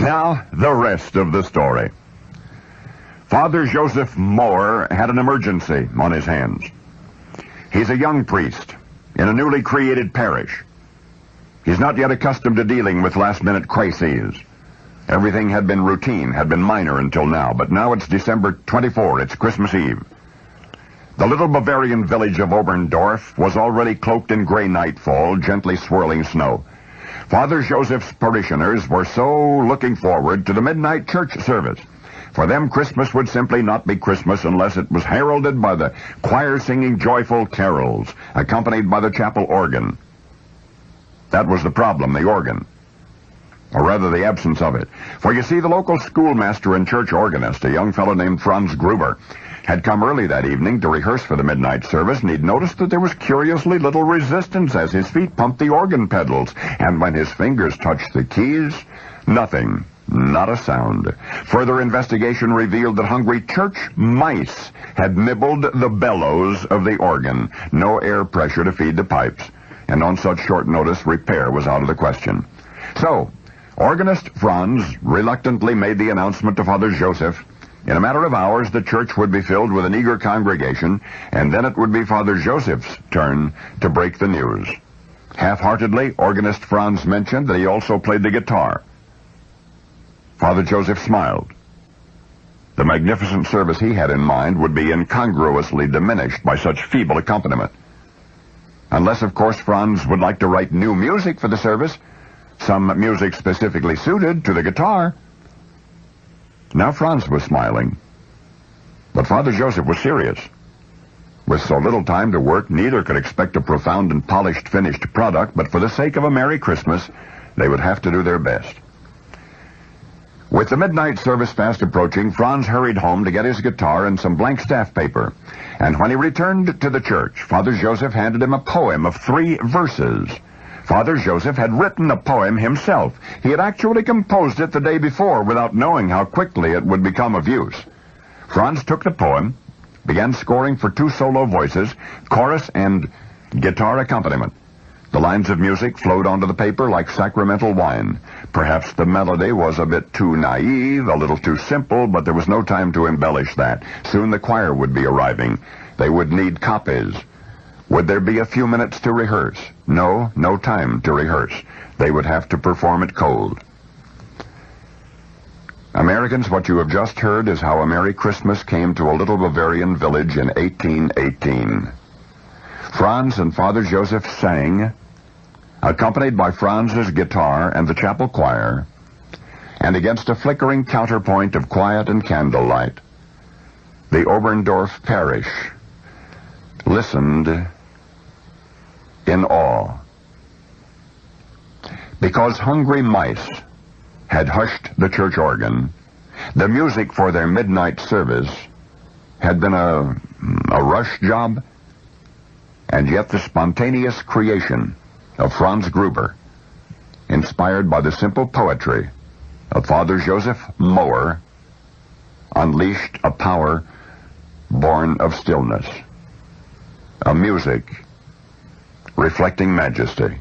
Now, the rest of the story. Father Joseph Moore had an emergency on his hands. He's a young priest in a newly created parish. He's not yet accustomed to dealing with last-minute crises. Everything had been routine, had been minor until now, but now it's December 24, it's Christmas Eve. The little Bavarian village of Oberndorf was already cloaked in gray nightfall, gently swirling snow. Father Joseph's parishioners were so looking forward to the midnight church service. For them, Christmas would simply not be Christmas unless it was heralded by the choir singing joyful carols, accompanied by the chapel organ. That was the problem, the organ. Or rather, the absence of it. For you see, the local schoolmaster and church organist, a young fellow named Franz Gruber, had come early that evening to rehearse for the midnight service, and he'd noticed that there was curiously little resistance as his feet pumped the organ pedals, and when his fingers touched the keys, nothing. Not a sound. Further investigation revealed that hungry church mice had nibbled the bellows of the organ. No air pressure to feed the pipes. And on such short notice, repair was out of the question. So, organist Franz reluctantly made the announcement to Father Joseph. In a matter of hours, the church would be filled with an eager congregation, and then it would be Father Joseph's turn to break the news. Half-heartedly, organist Franz mentioned that he also played the guitar. Father Joseph smiled. The magnificent service he had in mind would be incongruously diminished by such feeble accompaniment. Unless, of course, Franz would like to write new music for the service, some music specifically suited to the guitar. Now Franz was smiling, but Father Joseph was serious. With so little time to work, neither could expect a profound and polished finished product, but for the sake of a Merry Christmas, they would have to do their best. With the midnight service fast approaching, Franz hurried home to get his guitar and some blank staff paper. And when he returned to the church, Father Joseph handed him a poem of 3 verses. Father Joseph had written a poem himself. He had actually composed it the day before without knowing how quickly it would become of use. Franz took the poem, began scoring for 2 solo voices, chorus and guitar accompaniment. The lines of music flowed onto the paper like sacramental wine. Perhaps the melody was a bit too naive, a little too simple, but there was no time to embellish that. Soon the choir would be arriving. They would need copies. Would there be a few minutes to rehearse? No time to rehearse. They would have to perform it cold. Americans, what you have just heard is how a Merry Christmas came to a little Bavarian village in 1818. Franz and Father Joseph sang, accompanied by Franz's guitar and the chapel choir, and against a flickering counterpoint of quiet and candlelight, the Oberndorf parish listened in awe. Because hungry mice had hushed the church organ, the music for their midnight service had been a rush job, and yet the spontaneous creation of Franz Gruber, inspired by the simple poetry of Father Joseph Moore, unleashed a power born of stillness, a music reflecting majesty.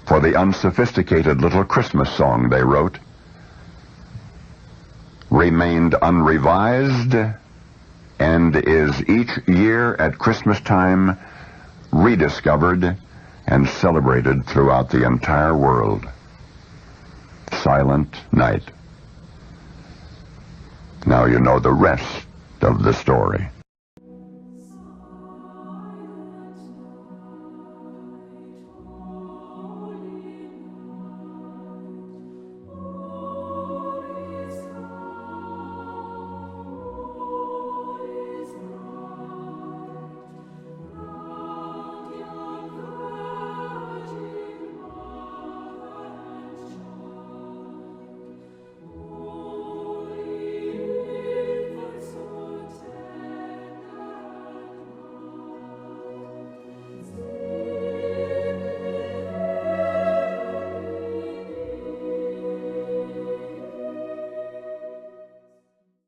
For the unsophisticated little Christmas song they wrote remained unrevised and is each year at Christmas time rediscovered and celebrated throughout the entire world. Silent Night. Now you know the rest of the story.